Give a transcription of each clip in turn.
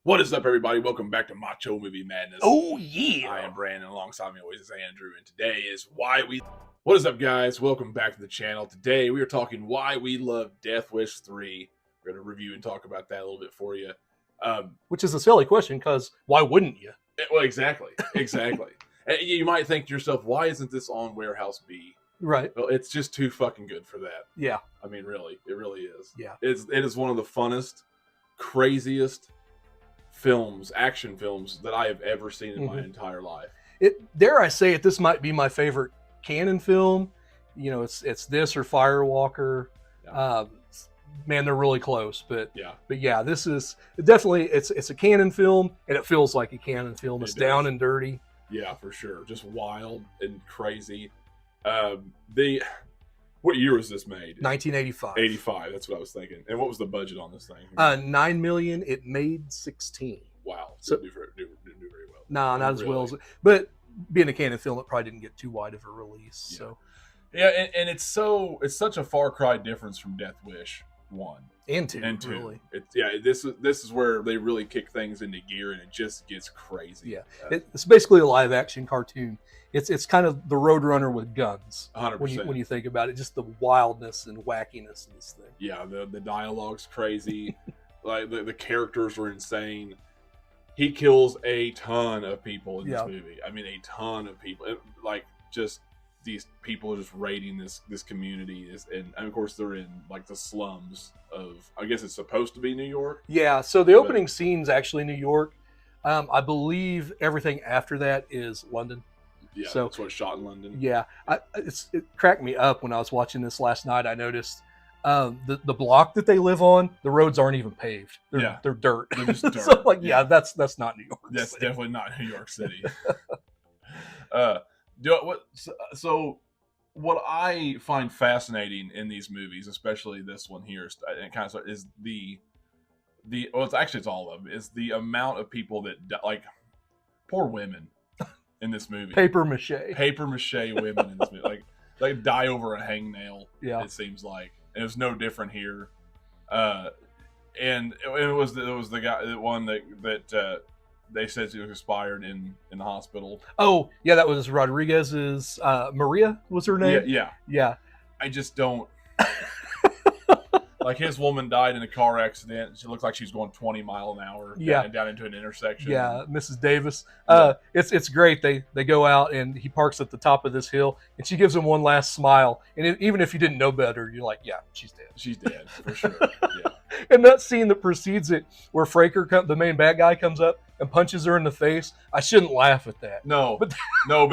What is up, everybody? Welcome back to Macho Movie Madness. Oh, yeah. I am Brandon. Alongside me always is Andrew, and today is why we. What is up, guys? Welcome back to the channel. Today we are talking why we love Death Wish 3. We're going to review and talk about that a little bit for you. Which is a silly question, because why wouldn't you? Well, exactly. And you might think to yourself, why isn't this on Warehouse B? Right. Well, it's just too fucking good for that. Yeah. I mean, really, it really is. Yeah. It is one of the funnest, craziest action films that I have ever seen in my entire life. Dare I say it, this might be my favorite canon film. You know, it's this or Firewalker. Yeah. Man, they're really close, but yeah, this is definitely it's a canon film, and it feels like a canon film. It's down and dirty. Yeah, for sure. Just wild and crazy. What year was this made? 1985. 85. That's what I was thinking. And what was the budget on this thing? $9 million. It made 16. Wow. So didn't do very well. Nah, not as well as. But being a canon film, it probably didn't get too wide of a release. Yeah. So. Yeah, and it's such a far cry difference from Death Wish 1 and 2. Really. This is where they really kick things into gear, and it just gets crazy. Yeah, it's basically a live action cartoon. It's kind of the Roadrunner with guns. 100%. When you think about it, just the wildness and wackiness in this thing. Yeah, the dialogue's crazy. Like the characters are insane. He kills a ton of people in this movie. I mean, a ton of people. Just these people are just raiding this community, and of course they're in like the slums of. I guess it's supposed to be New York. Yeah. So the opening scene's actually New York. I believe everything after that is London. Yeah, so that's what's shot in London. Yeah, it cracked me up when I was watching this last night. I noticed the block that they live on, the roads aren't even paved. They're dirt. They're just dirt. So that's not New York. That's City. definitely not New York City. So what I find fascinating in these movies, especially this one here, and kind of is it's all of them, is the amount of people that like poor women in this movie. Paper mache women in this movie. Like they die over a hangnail. Yeah, it seems like, and it's no different here. And it was the guy, the one that they said he was expired in the hospital. Oh yeah, that was Rodriguez's. Maria was her name. Yeah. I just don't. Like his woman died in a car accident. She looked like she was going 20 miles an hour down into an intersection. Yeah, Mrs. Davis. It's great. They go out and he parks at the top of this hill, and she gives him one last smile. And even if you didn't know better, you're like, yeah, she's dead. She's dead for sure. Yeah. And that scene that precedes it, where Fraker, the main bad guy, comes up and punches her in the face. I shouldn't laugh at that. No, but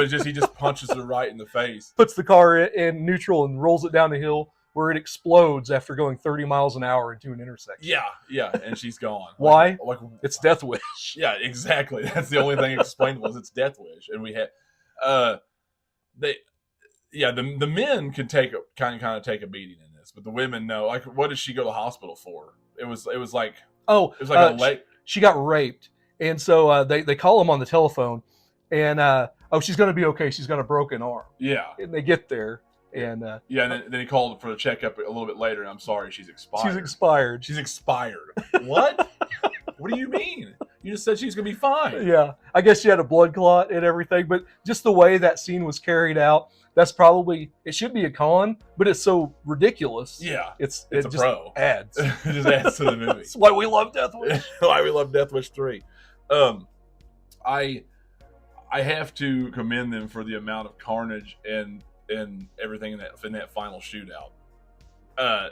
he just punches her right in the face. Puts the car in neutral and rolls it down the hill, where it explodes after going 30 miles an hour into an intersection. Yeah, and she's gone. Why? It's Death Wish. Yeah, exactly. That's the only thing explainable is it's Death Wish, and we had the men can kind of take a beating in this, but the women no. Like, what did she go to the hospital for? It was like a leg. She got raped, and so they call him on the telephone, and she's gonna be okay. She's got a broken arm. Yeah, and they get there. And and then he called for the checkup a little bit later, and I'm sorry, she's expired. She's expired. What? What do you mean? You just said she's gonna be fine. Yeah, I guess she had a blood clot and everything, but just the way that scene was carried out, it should be a con, but it's so ridiculous. Yeah, it just pro. Adds. It just adds to the movie. That's why we love Death Wish. Why we love Death Wish 3. I have to commend them for the amount of carnage and everything in that final shootout.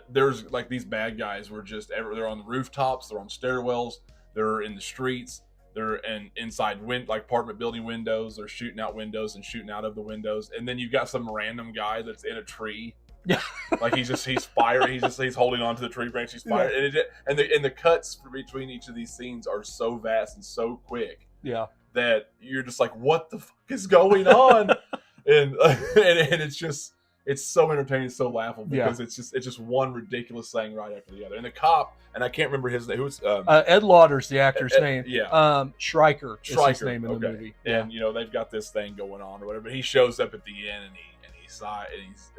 There's like these bad guys were they're on the rooftops, they're on stairwells, they're in the streets, they're inside apartment building windows, they're shooting out windows and shooting out of the windows, and then you've got some random guy that's in a tree. Yeah, like he's firing. He's holding on to the tree branch. He's firing, and the cuts between each of these scenes are so vast and so quick. Yeah, that you're just like, what the fuck is going on? and it's so entertaining, so laughable because it's just one ridiculous thing right after the other. And the cop, and I can't remember his name. Who's Ed Lauder's the actor's name. Yeah, Shriker is his name in the movie. And they've got this thing going on or whatever. But he shows up at the end and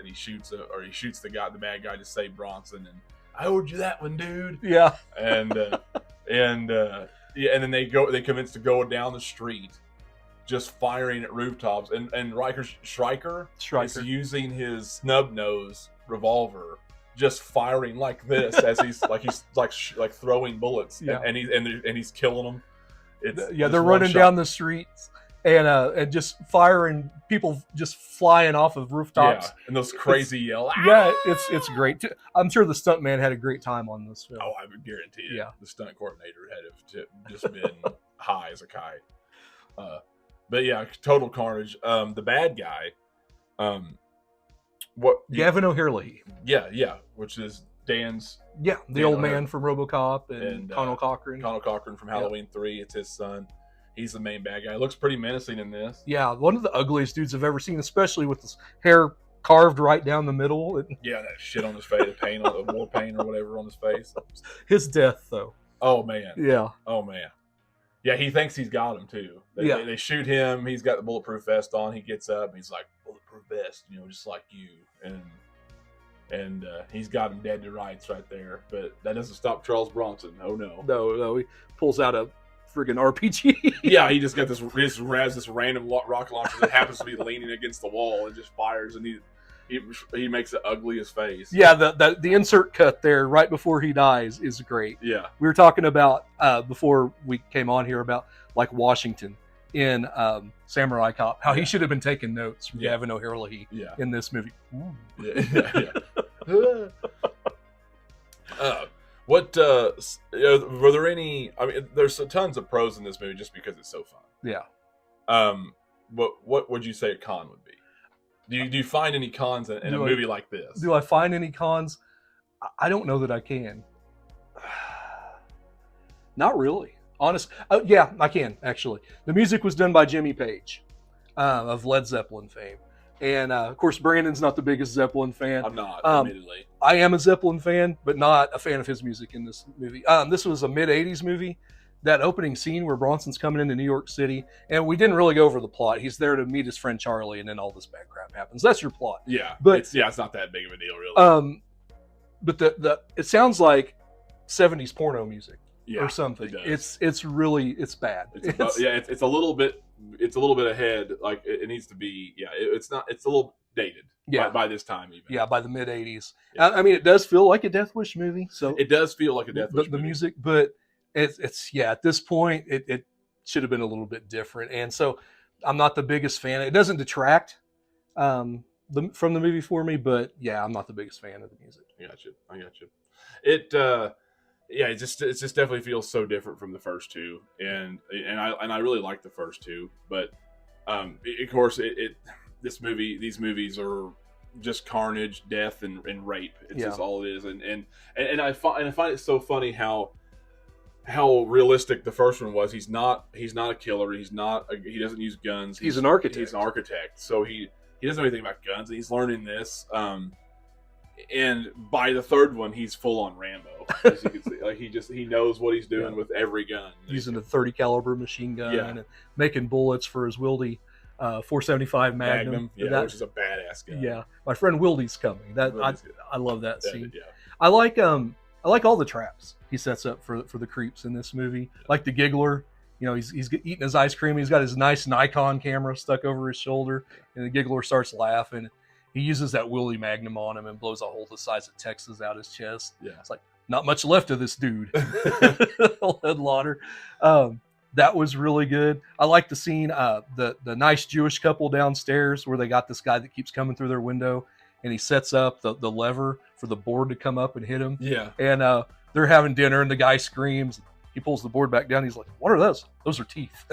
he shoots the bad guy to save Bronson. And I owed you that one, dude. Yeah. And Yeah, and then they convince to go down the street, just firing at rooftops, and Stryker is using his snub nose revolver, just firing like this as he's throwing bullets, Yeah. and he's killing them. They're running down the streets and just firing, people just flying off of rooftops. Yeah, and those crazy yell. Yeah, it's great. I'm sure the stuntman had a great time on this film. Oh, I would guarantee it. Yeah. The stunt coordinator had just been high as a kite. But yeah, total carnage. The bad guy, Gavin O'Hurley. Yeah, which is Dan's. Yeah, the old man from RoboCop and Connell Cochran. Connell Cochran from Halloween 3. It's his son. He's the main bad guy. Looks pretty menacing in this. Yeah, one of the ugliest dudes I've ever seen, especially with his hair carved right down the middle. Yeah, that shit on his face, the war paint or whatever on his face. His death, though. Oh, man. Yeah. Oh, man. Yeah, he thinks he's got him, too. They shoot him. He's got the bulletproof vest on. He gets up, and he's like, bulletproof vest, just like you. And he's got him dead to rights right there. But that doesn't stop Charles Bronson. Oh, no. No, he pulls out a friggin' RPG. Yeah, he just got this random rocket launcher that happens to be leaning against the wall and just fires, and he makes the ugliest face. Yeah, the insert cut there right before he dies is great. Yeah. We were talking about before we came on here about like Washington in Samurai Cop, how he should have been taking notes from Gavin O'Hurley in this movie. Yeah. Were there any? I mean, there's tons of pros in this movie just because it's so fun. Yeah. What would you say a con would be? Do you find any cons in a movie like this? Do I find any cons? I don't know that I can. Not really. Honest. Yeah, I can, actually. The music was done by Jimmy Page of Led Zeppelin fame. And, of course, Brandon's not the biggest Zeppelin fan. I'm not, admittedly. I am a Zeppelin fan, but not a fan of his music in this movie. This was a mid-'80s movie. That opening scene where Bronson's coming into New York City, and we didn't really go over the plot. He's there to meet his friend Charlie, and then all this bad crap happens. That's your plot. Yeah, but it's not that big of a deal, really. But it sounds like 70s porno music or something. It It's really bad. It's a little bit ahead. Like it needs to be. Yeah, it's not. It's a little dated. Yeah, by this time even. Yeah, by the mid '80s. Yeah. I mean, it does feel like a Death Wish movie. So it does feel like a Death Wish movie. The music, but it's at this point it should have been a little bit different, and so I'm not the biggest fan. It doesn't detract from the movie for me, but yeah, I'm not the biggest fan of the music. I got you. It just definitely feels so different from the first two, and I really like the first two, but of course these movies are just carnage, death, and rape. It's just all it is, and I find it so funny how realistic the first one was. He's not a killer. He doesn't use guns. He's an architect. He's an architect. So he doesn't know anything about guns, and he's learning this. And by the third one, he's full on Rambo. As you can see, like he knows what he's doing with every gun. Using a 30 caliber machine gun and making bullets for his Wildy 475 Magnum. Which is a badass gun. Yeah, my friend Wildy's coming. I love that scene. Yeah. I like all the traps he sets up for the creeps in this movie. Like the giggler, he's eating his ice cream. He's got his nice Nikon camera stuck over his shoulder, and the giggler starts laughing. He uses that Willy Magnum on him and blows a hole the size of Texas out his chest. Yeah, it's like not much left of this dude. Lead lauder. That was really good. I like the scene, the nice Jewish couple downstairs where they got this guy that keeps coming through their window, and he sets up the lever for the board to come up and hit him. Yeah. And they're having dinner, and the guy screams. He pulls the board back down. He's like, "What are those? Those are teeth."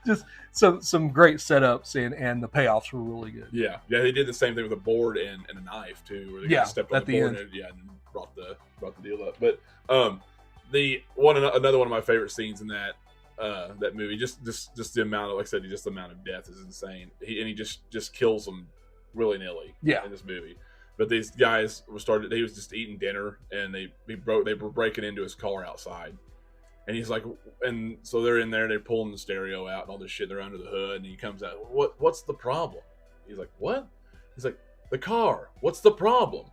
Just some great setups, and the payoffs were really good. Yeah, they did the same thing with a board and a knife too, where they stepped on the board and brought the deal up. But another one of my favorite scenes in that movie, just the amount of, like I said, just the amount of death is insane. He just kills them willy nilly in this movie. But these guys he was just eating dinner, and they were breaking into his car outside. And he's like, and so they're in there, they're pulling the stereo out and all this shit. They're under the hood, and he comes out. What's the problem? He's like, what? He's like, the car. What's the problem?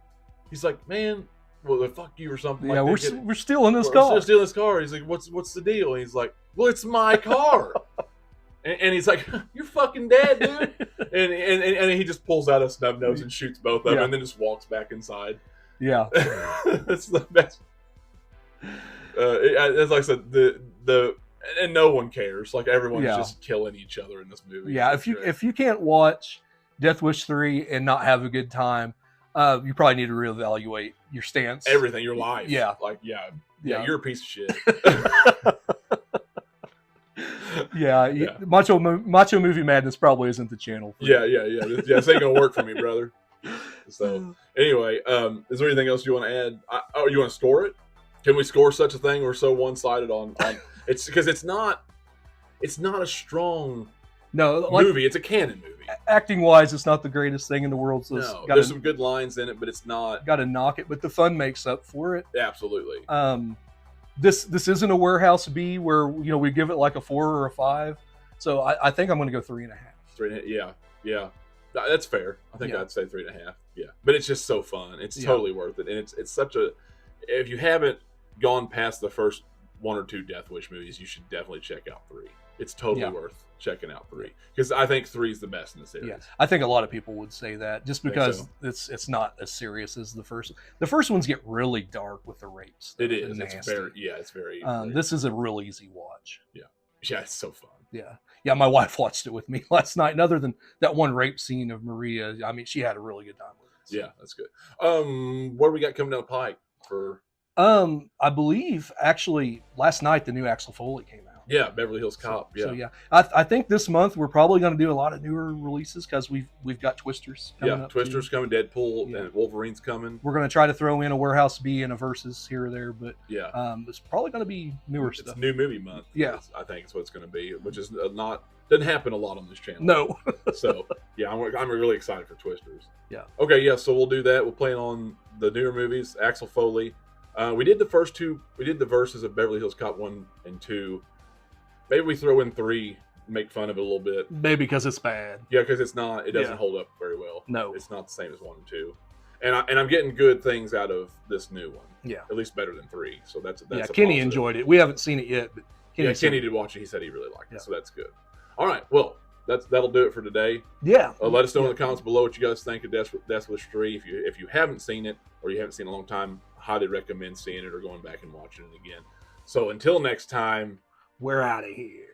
He's like, man, well, fuck you or something. Yeah, like we're stealing this we're car. stealing this car. He's like, what's the deal? And he's like, well, it's my car. and he's like, you're fucking dead, dude. and he just pulls out a snub nose and shoots both of them, and then just walks back inside. Yeah, that's the best. As I said, the and no one cares. Like everyone's just killing each other in this movie. Yeah, if you can't watch Death Wish 3 and not have a good time, you probably need to reevaluate your stance. Everything, your life. Yeah. Like, yeah, you're a piece of shit. Macho Movie Madness probably isn't the channel. Yeah. This ain't gonna work for me, brother. So, anyway, is there anything else you want to add? You want to score it? Can we score such a thing? We're so one-sided on it's because it's not a strong movie. It's a canon movie. Acting wise, it's not the greatest thing in the world. So there's some good lines in it, but it's not. Got to knock it, but the fun makes up for it. Absolutely. This isn't a Warehouse B where we give it like a 4 or a 5. So I think I'm going to go 3.5. 3.5. Yeah. That's fair. I think I'd say 3.5. Yeah, but it's just so fun. It's totally worth it, and it's such a. If you haven't gone past the first 1 or 2 Death Wish movies, you should definitely check out 3. It's totally worth checking out 3 because I think 3 is the best in the series. Yeah, I think a lot of people would say that just because it's not as serious as the first. The first ones get really dark with the rapes. It is. It's very. This is a real easy watch. Yeah, it's so fun. Yeah. My wife watched it with me last night, and other than that one rape scene of Maria, I mean, she had a really good time with it. So. Yeah, that's good. What do we got coming down the pike for? I believe actually last night the new Axel Foley came out. Yeah, Beverly Hills Cop. So I think this month we're probably going to do a lot of newer releases because we've got Twisters coming up. Twisters coming, Deadpool, and Wolverine's coming. We're going to try to throw in a Warehouse B and a Versus here or there, but it's probably going to be newer stuff. It's new movie month. Yeah, I think it's what it's going to be, which is doesn't happen a lot on this channel. No. So I'm really excited for Twisters. Yeah. Okay, so we'll do that. We'll plan on the newer movies. Axel Foley. We did the first 2. We did the Verses of Beverly Hills Cop 1 and 2. Maybe we throw in 3, make fun of it a little bit. Maybe because it's bad. Yeah, because it's not. It doesn't hold up very well. No, it's not the same as 1 and 2. And I'm getting good things out of this new one. Yeah, at least better than 3. So that's Kenny enjoyed it. We haven't seen it yet, but Kenny did watch it. He said he really liked it. So that's good. All right, well that'll do it for today. Yeah. Let us know in the comments below what you guys think of Death Wish 3. If you haven't seen it or you haven't seen it in a long time, highly recommend seeing it or going back and watching it again. So until next time, we're out of here.